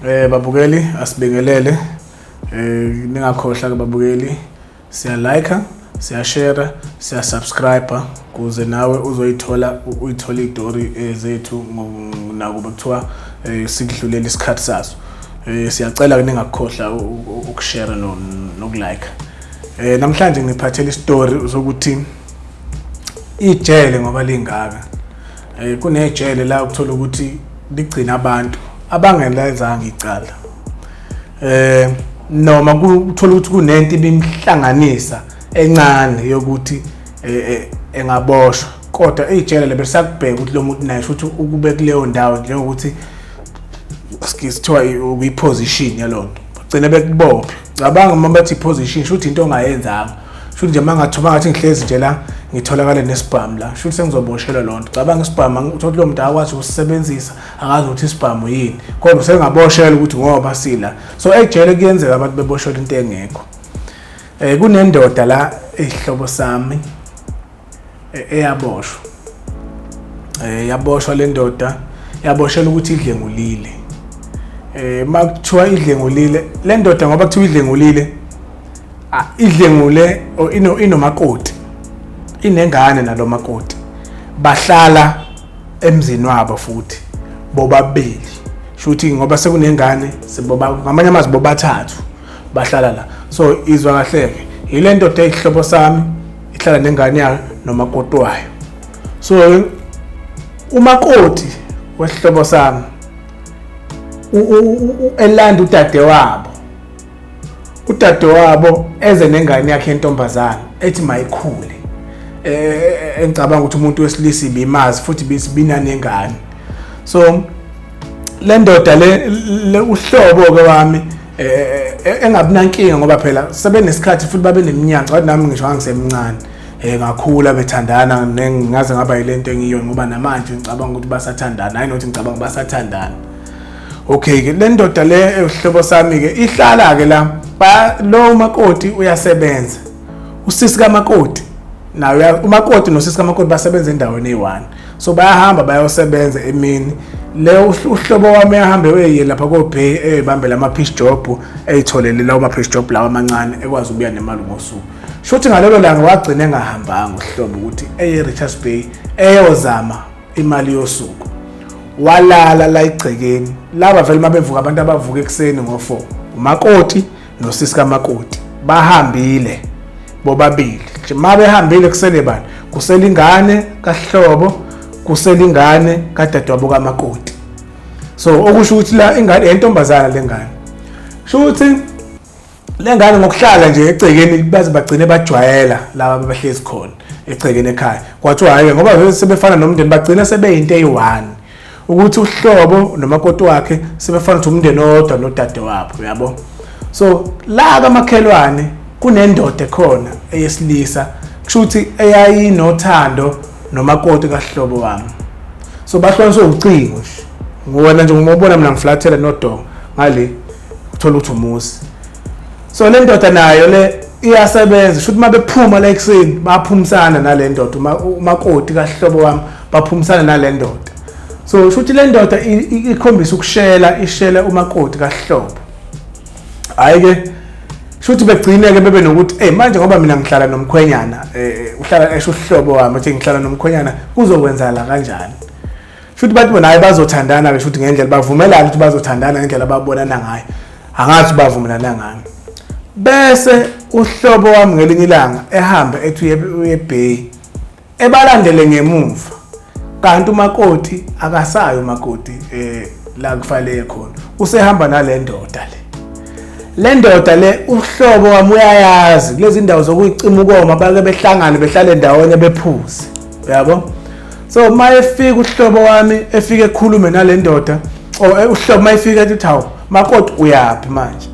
Babukeli asibingelele ningakhohlwa ke babukeli siya like, siya share, siya subscribe kuze nawe uzoyithola istory zethu nakuba kuthiwa sikudlulela isikhathi sazo. Siyacela ke ningakhohlwa ukushare nokulike. Namhlanje ngiphathele istory sokuthi ijele ngoba lingaka. Kunejele la ukuthola ukuthi ligcina abantu abangelazanga icala. Noma kuthola ukuthi kunento ibimhlanganisa encane yokuthi engaboshwa kodwa ejele lebesakubheka ukuthi lo muntu naye futhi ukube kuleyo ndawo njengokuthi sikuthiwa uyiposition yalonto bagcina bekubophe cabanga uma bathi position futhi into ongayenzanga futhi nje mangathuma ngathi ngihlezi nje la ngitholakala nesibhamu la futhi sengizoboshelwa lonto cabanga isibhamu uthola lo muntu akwazi ukusebenzisa akazi ukuthi isibhamu yini kodwa sengaboshelwa ukuthi ngoba sila so ejele kuyenzeka abantu beboshelwa into engekho. Kunendoda la ihlobo sami eyaboshwa yaboshwa le ndoda yaboshelwa ukuthi idlengulile. Makuthiwa idlengulile le ndoda ngoba kuthiwa idlengulile idlengule inomakoti inengane nalo makoti bahlala emzini wabo futhi bobabili shuthi ngoba sekunengane seboba ngamanye amazwi bobathathu bahlala la so izwa kahle ke ile ndoda ehlobo sami ihlala nengane yayo nomakoti wayo so umakoti wesihlobo sami elanda udade wabo eze nengane yakhe entombazana ethi mayikhule engicabanga ukuthi umuntu wesilisa ibimazi futhi bisibina nengane so le ndoda le uhlobo ke wami engabinankinga ngoba phela sebenesikhathi futhi babe neminyaka ngathi nami ngisho ngisemncane ngakhula bethandana ngaze ngaba yilento engiyo ngoba namanje ngicabanga ukuthi basathandana hayi nothi ngicabanga basathandana. Okay ke le ndoda le uhlobo sami ke ihlala ke la lo makoti uyasebenza usisi kamakoti nawe umakoti nosisi kamakoti basebenza endaweni eyi1 so bayahamba bayosebenza emini le uhlobo wami ehambe weye lapha koBay ebambela ama piece job eyitholele lawo ma piece job lawa amancane ekwazi ukuya nemali ngosuku shothi ngalelo langa wagcina engahambanga uhlobo ukuthi eye Richards Bay eyozama imali yosuku walala la igcekeni laba vele mabevuka abantu abavuka ekseni ngo4 umakoti nosisi kamakoti bahambile bobabili nje mabehambile kusele bani kuselingane kahlobo kuselingane kadadewabo kamakoti so okusho ukuthi la ingane yentombazana lengane shuthi lengane ngokuhlala nje egcekeni baze bagcine bajwayela laba abahlezi khona egcekeni ekhaya kwathiwa hayi ngoba vele sebefana nomndeni bagcina sebeyinto eyi1 ukuthi uhlobo nomakoti wakhe sebefana ukuthi umndeni odwa nodade wabo yabo so la kamakhelwane kunendoda ekhona eyesilisa kushuthi eyayinothando nomakoti kahlobo wami so bahloniswe ucingo ngona nje ngobona mina ngiflathela nodongo ngale uthola ukuthi umusi so le ndoda nayo le iyasebenza shuthi mabephuma la ekseni baphumisana nale ndoda umakoti kahlobo wami baphumisana nale ndoda so shuthi le ndoda ikhombisa ishela umakoti kahlobo hayi ke shuthi begcineke bebe nokuthi manje ngoba mina ngihlala nomkhwenyana uhlala esho uhlobo wami ethi ngihlala nomkhwenyana kuzokwenza la kanjani shuthi bathi bona hayi bazothandana ke shuthi ngendlela bavumelana ukuthi bazothandana ngendlela ababonana ngayo angathi bavumelana ngayo bese uhlobo wami ngelinye ilanga ehamba ethi uyeBay ebalandele ngemuva kanti umakoti akasayo umakoti la kufanele khona usehamba nale ndoda le ndoda le uhlobo wami uyayazi kulezi indawo zokuyicima ukoma bake behlangane behlale ndawonye bephuze yabo so mayefika uhlobo wami efike ekhulume nale ndoda uhlobo mayefika ethi hawu makoti uyapi manje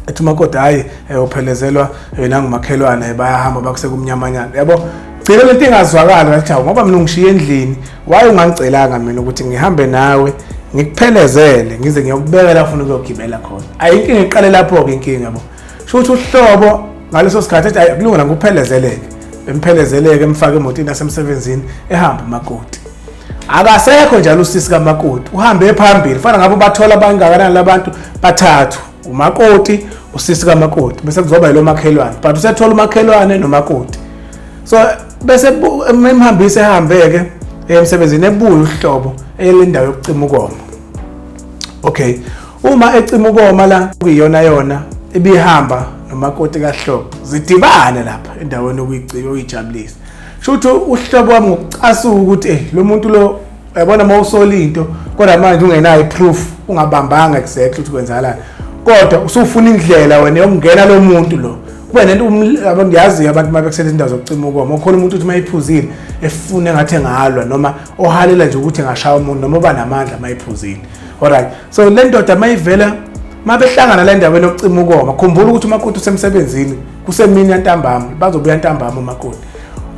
ethi makoti hayi uphelezelwa nangumakhelwane bayahamba bakusekumnyamanyana yabo gcina lento ingazwakala ngathi hawu ngoba mina ngishiye endlini waye ungangicelanga mina ukuthi ngihambe nawe ngikuphelezele ngize ngiyokubeka la ufuna ukuyogibela khona ayinkinga iqale lapho ke inkinga yabo shothi uhlobo ngaleso sikhathi ethi akulungana ngikuphelezeleke bempelezeleke emfake emotini yasemsebenzini ehamba umakoti akasekho njalo usisi kamakoti uhambe phambili fana ngabe bathola abangakanani labantu bathathu umakoti usisi kamakoti bese kuzoba yilo makhelwane but usethola umakhelwane nomakoti so bese memhambise ehambeke emsebenzini ebuya uhlobo elendawo yokucima ukoma okay uma ecima ukoma la kuyiyona yona ibihamba nomakoti kahlobo zidibane lapha endaweni okuyijabulisa shothi uhlobo wami ngokucasuka ukuthi lo muntu lo yabona mawusola into kodwa manje ungenayo iproof ungabambanga exactly ukuthi kwenzakalani kodwa usufuna indlela wena yokungena lo muntu lo kube nento yazi abantu mabekusela indawo zokucima ukoma ukhona umuntu uthi mayiphuzile efuna engathi engalwa noma ohalela nje ukuthi engashaya umuntu noma oba namandla mayiphuzile alright so le ndoda mayivela mabehlangana la ndaweni yokucima ukoma khumbula ukuthi umakoti usemsebenzini kusemini yantambama bazobuya ntambama umakoti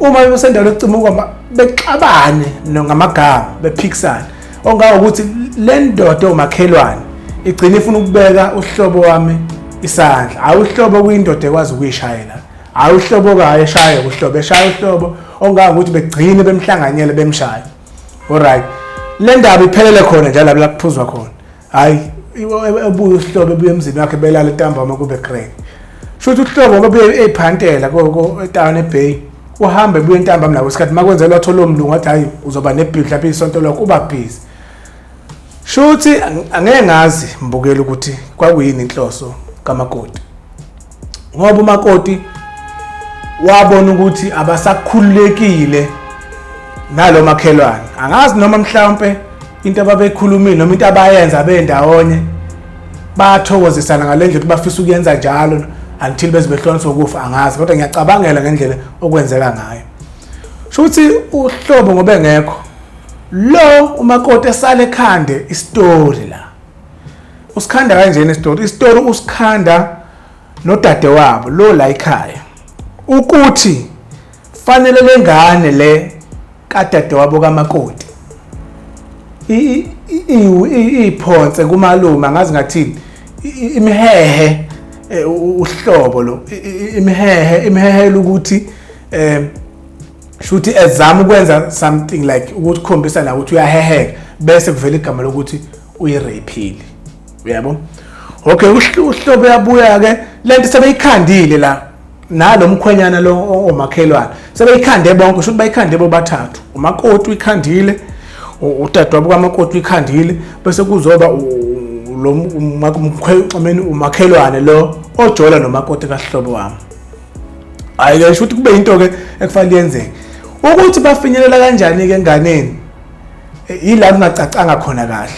uma besendaweni yokucima ukoma bexabane ngamagama bephikisana ongawo ukuthi le ndoda umakhelwane igcina ifuna ukubeka uhlobo wami isandla awuhlobo kuyindoda ekwazi ukuyishayela awuhlobo kayeshaya uhlobo eshaya uhlobo ongawo ukuthi begcine bemhlanganyele bemshaya alright le ndaba iphelele khona njalo la kuphuzwa khona hayi ebuya uhlobo ebuya emzini wakhe belala ntambama kube crack shothi uhlobo babuye ephantela etown eBay uhambe ebuya ntambama nawo isikhathi makwenzelwa thola umlungu athi hayi uzoba nebhill lapha isonto lokho uba busy shothi angeke ngazi mbukela ukuthi kwakuyini inhloso kamakoti ngoba umakoti wabona ukuthi abasakhululekile nalo makhelwane angazi noma mhlawumbe into ababekhulumile noma into abayenza bendawonye bathokozisana ngalendlela ukuthi bafisa ukuyenza njalo until beze behlonisa ukufa angazi kodwa ngiyacabangela ngendlela okwenzeka ngayo shothi uhlobo ngoba engekho lo umakoti esale ekhande istory la usikhanda kanjena istory usikhanda nodade wabo lo la ekhaya ukuthi fanele lengane le kadade wabo kamakoti iphonse kumalume angazi ngathini imihehe uhlobo lo imihehe ukuthi shuthi ezama ukwenza something like ukuthi khombisa la ukuthi uyaheheka bese kuvela igama lokuthi uyirapile uyabo okay uhlobo yabuya ke lento sebeyikhandile la nalo mkhwenyana lo omakhelwane sebeyikhande bonke shuthi bayikhande bobathathu umakoti uyikhandile udadewabo kamakoti uyikhandile bese kuzoba lo umakhelwane lo ojola nomakoti kahlobo wami ayike shuthi kube into ke ekufanele yenzeke ukuthi bafinyelela kanjani ke enganeni yila kungacacanga khona kahle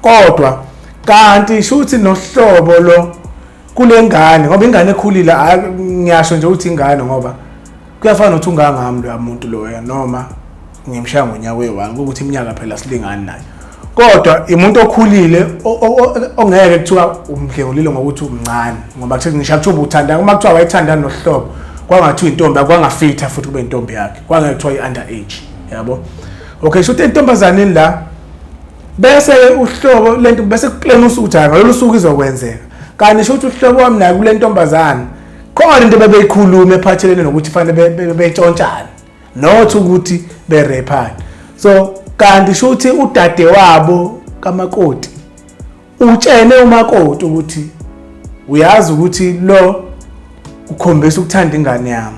kodwa kanti shuthi nohlobo lo kulengane ngoba ingane ekhulile ngiyasho nje ukuthi ingane ngoba kuyafana nokuthi ungangami lo umuntu lo wena noma ngimshaya ngonyaka we1 ukuthi iminyaka phela silingani nayo kodwa umuntu okhulile ongeke kuthiwa umdlengulile ngokuthi umncane ngoba kuthi ngisho kuthiwa uthanda uma kuthiwa wayithanda nohlobo kwangathiwa intombi akwangafitha futhi kube intombi yakhe kwangeke kuthiwa i-under age yabo okay shuthi entombazaneni la bese uhlobo lento bese kuplan usuthi ngalolu suku izokwenzeka kanti shuthi uhlobo wami naye kule ntombazana khona into bebeyikhuluma ephathelene nokuthi fanele betshontsana not ukuthi berepane so kanti shuthi udade wabo kamakoti utshene umakoti ukuthi uyazi ukuthi lo ukhombisa ukuthanda ingane yami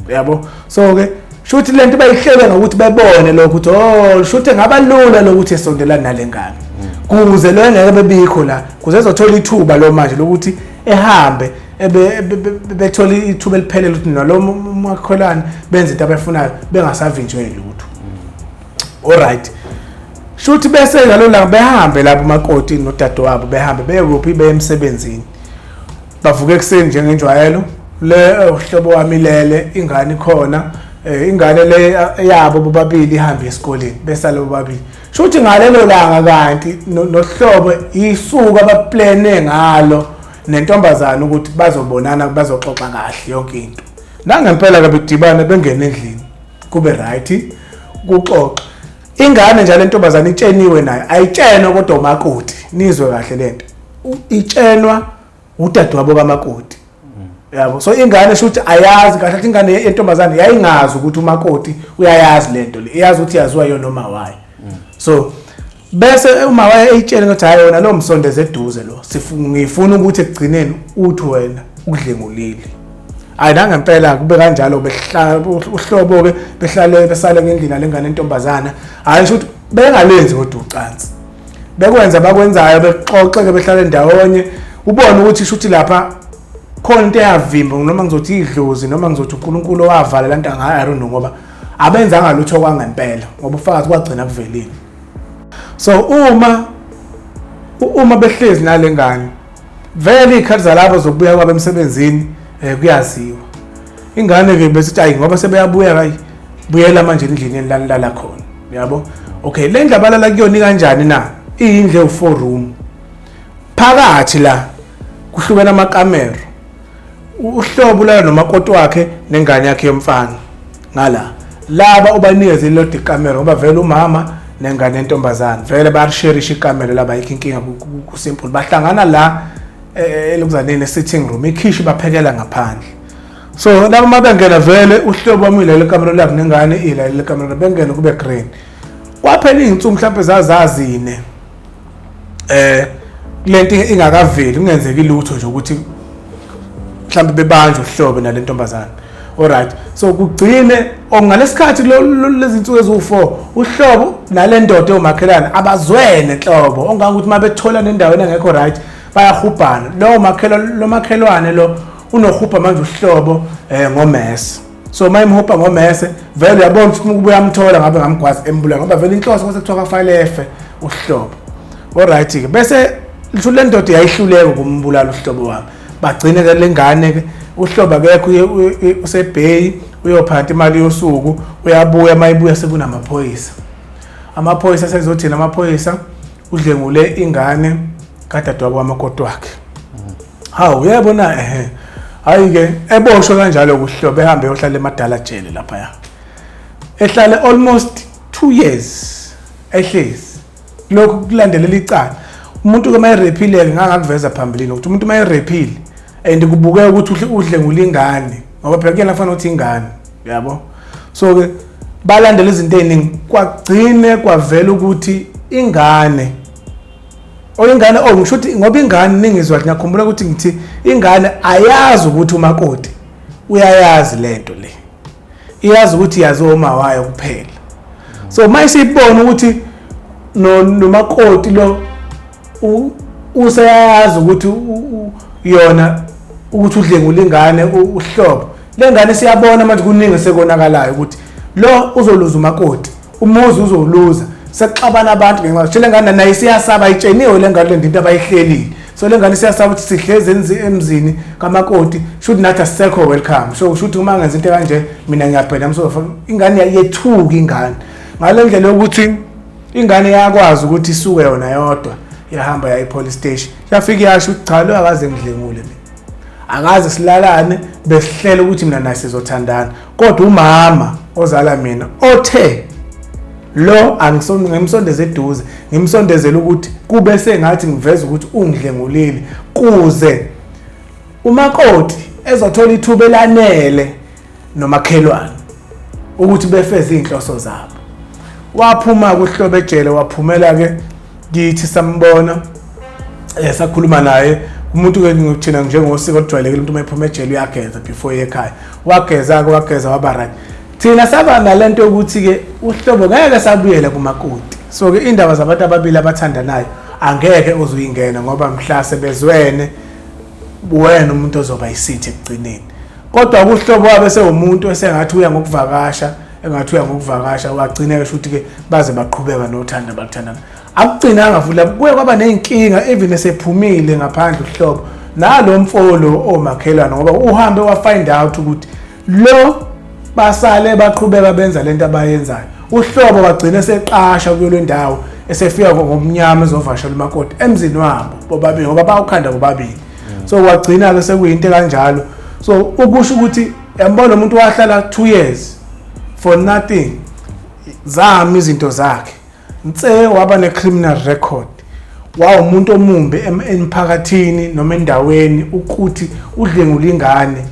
yabo so ke shuthi lento bayihlele ngokuthi bebone lokho ukuthi oh shuthi ngabalula lokuthi esondelana nalengane kuze lo ngeke bebikho la kuze ezothola ithuba lo manje lokuthi ehambe bethola ithuba eliphelele ukuthi nalo makhelwane benze into abafunayo bengasavinjwe lutho alright shuthi bese ngalo la behambe lapho umakoti nodade wabo behambe beyekuphi beyemsebenzini bavuke ekseni njengenjwayelo le uhlobo wami lele ingane khona ingane le yabo bobabili ihambe esikoleni besale bobabili shuthi ngalelo langa kanti nohlobo isuka abaplane ngalo nentombazana ukuthi bazobonana bazoxoxa kahle yonke into nangempela ke bedibana bengena endlini kube right kuxoxa ingane njalo intombazana itsheniwe nayo ayitshenwa kodwa umakoti nizwe kahle lento itshenwa udade wabo kamakoti yabo so ingane shuthi ayazi kahle ingane yentombazana yayingazi ukuthi umakoti uyayazi lento le iyazi ukuthi yaziwa yona noma wayi So bese uma waye ejele ngathi hayi wona lo msondeze eduze lo ngifuna ukuthi ekugcineni uthi wena ukudlengulile ayidanga ngempela kube kanjalo behlala uhlobo ke behlale besale ngendlini lengane entombazana hayi ukuthi bengalenzi kodwa ucansi bekwenza bakwenzayo bexoxe ke behlala ndawonye ubone ukuthi shuthi lapha khona into eyavimba noma ngizothi idlozi noma ngizothi uNkulunkulu owavala lanto ngayo I don't know ngoba abenza ngalutho kwangempela ngoba ufakazi kwagcina kuvelile. So uma behlezi nalengane vele ikhathi zalabo zokubuya kwabe emsebenzini kuyaziwa ingane ke bese hayi ngoba sebeyabuya hayi buyela manje endlini enilala khona yabo. Okay, le ndaba balala kuyona kanjani na iyindle u4 room phakathi la kuhlukana amakamero uhlobo la nomakoti wakhe nengane yakhe yomfana ngala laba ubanikeze lodi camera ngoba vele umama nengane entombazana vele bayasharisha ikamera laba inkinga ku simple bahlangana la elokuzaneni sitting room ikhishi baphekela ngaphandle. So laba mabengena vele uhlobo wami ile camera lab nengane ile camera bengena kube green kwaphela izinsuku mhlawumbe zazazine lento ingakaveli kungenzeki lutho nje ukuthi mhlawumbe bebanje uhlobo nalentombazana. Alright, so kugcine ngalesikhathi lezi zinsuku ezu4 uhlobo nalendoda umakhelwane abazwene enhlobo ongakuthi mabethola nendaweni engekho right bayahubhana lo makhelwane lo unohubha manje uhlobo ngomese. So mayimhubha ngomese vele uyabona ukuthi ukubuya amthola ngabe ngamgwazi embulala ngoba vele inhloso kwase kuthiwa kafanele efe uhlobo. Alright ke bese lithu lendoda yayihluleka ukumbulala uhlobo wami bagcine ke lengane ke uhlobo akekho usebhay uyophatha imali yosuku uyabuya mayibuya sekunamaphoyisa amaphoyisa sezothina amaphoyisa udlengule ingane kadadewabo kwamakoti wakhe. Hawu uyabona hayi ke eboshwe kanjalo kuhlobo ehambe yohlala emadala jele lapha ya ehlale almost 2 years ehlezi lokho kulandelela icala umuntu ke mayirepile ngangakuveza phambilini ukuthi umuntu mayirepile and kubukeka ukuthi udlengula ingane ngoba phela kuyena kufanele ukuthi ingane yabo. So ke balandela izinto eziningi kwagcine kwavela ukuthi ingane ngisho ukuthi ngoba ingane ningizwa ngiyakhumbula ukuthi ngithi ingane ayazi ukuthi umakoti uyayazi lento le iyazi ukuthi yazi oma wayo kuphela. So mayisibona ukuthi nomakoti lo useyazi ukuthi yona ukuthi udlengula ingane uhlobo lengane siyabona manje kuningi sekonakalayo ukuthi lo uzoluza umakoti umuzi uzoluza sekuxabana abantu ngenxa lengane nayo siyasaba itsheniwe lengane le into abayihlelile. So lengane siyasaba ukuthi sihleze emzini kamakoti should not asekho welcome. So should uma ngenza into kanje mina ngiyabhena msofa ingane yethuka ingane ngalendlela ukuthi ingane yakwazi ukuthi isuke yona yodwa yahamba ya police station yafika yasho ukuthi cha lo akaze ngidlengule mina akaze silalane besihlela ukuthi mina naye sizothandana kodwa umama ozala mina othe lo ngimsondeze eduze ngimsondezela ukuthi kube sengathi ngiveza ukuthi ungidlengulile kuze umakoti ezothola ithuba elanele nomakhelwane ukuthi befeze inhloso zabo. Waphuma kuhlobo ejele waphumela ke kithi sambona sakhuluma naye umuntu ke ngithina njengosiko ojwayelekile umuntu mayiphuma ejele uyageza before ekhaya wageza waba right. Thina saba nalento yokuthi ke uhlobo ngeke sabuyela kumakoti. So ke indaba zabantu ababili abathandanayo angeke uzuyingena ngoba mhlase bezwene wena umuntu ozoba isithi ekugcineni. Kodwa kuhlobo wabe sewumuntu esengathi uya ngokuvakasha wagcina ke ukuthi ke baze baqhubeka nothanda bathandana. Akugcinanga futhi kuye kwaba nezinkinga even esephumile ngaphandle uhlobo nalo mfolo omakhelwane ngoba uhambe wa find out ukuthi lo basale baqhubeka benza lento abayenzayo. Uhlobo wagcina seqasha kuyo ndawo esefika ngomnyama ezovashela umakoti emzini wabo bobabili ngoba bawukhanda bobabili. So wagcina ke sekuyinto kanjalo. So ukusho ukuthi yambona umuntu wahlala 2 years for nothing zami izinto zakhe nse waba ne-criminal record umuntu omumbi emphakathini noma endaweni ukuthi udlengula ingane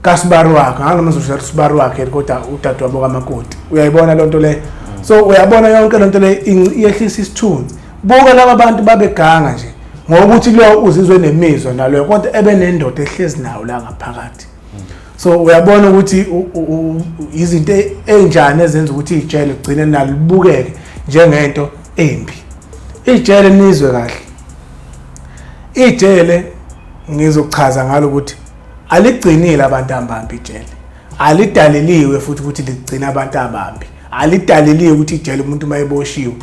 kaSibaru wakhe nganoma uzosho uSibaru wakhe kodwa udadewabo kamakoti uyayibona lento le. So uyabona yonke lento le iyehlisa isithunzi. Buka laba bantu babeganga nje ngoba uthi lo uzizwe nemizwa nalo kodwa ebenendoda ehlezi nawo la ngaphakathi. So uyabona ukuthi izinto enjani ezenza ukuthi ijele igcine nalo libukeke njengento embi. Ijele nizwe kahle. Ijele ngizochaza ngalo ukuthi aligcinile abantu abambi ijele. Alidaleliwe futhi ukuthi ligcina abantu abambi. Alidaleliwe ukuthi ijele umuntu mayeboshiwe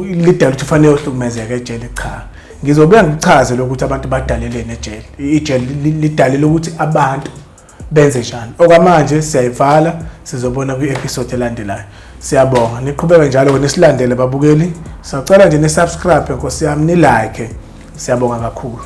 lidala ukuthi ufanele uhlukumezeke ejele cha. Ngizobuya ngichaze lokuthi abantu badalelene ejele. Ijele lidalele ukuthi abantu benze njani. Okwamanje siyayivala sizobona kwi-episode elandelayo. Siyabonga niqhubeke njalo nesilandele babukeli. Sicela nje ni-subscribe Nkosi yami ni like. Siyabonga kakhulu.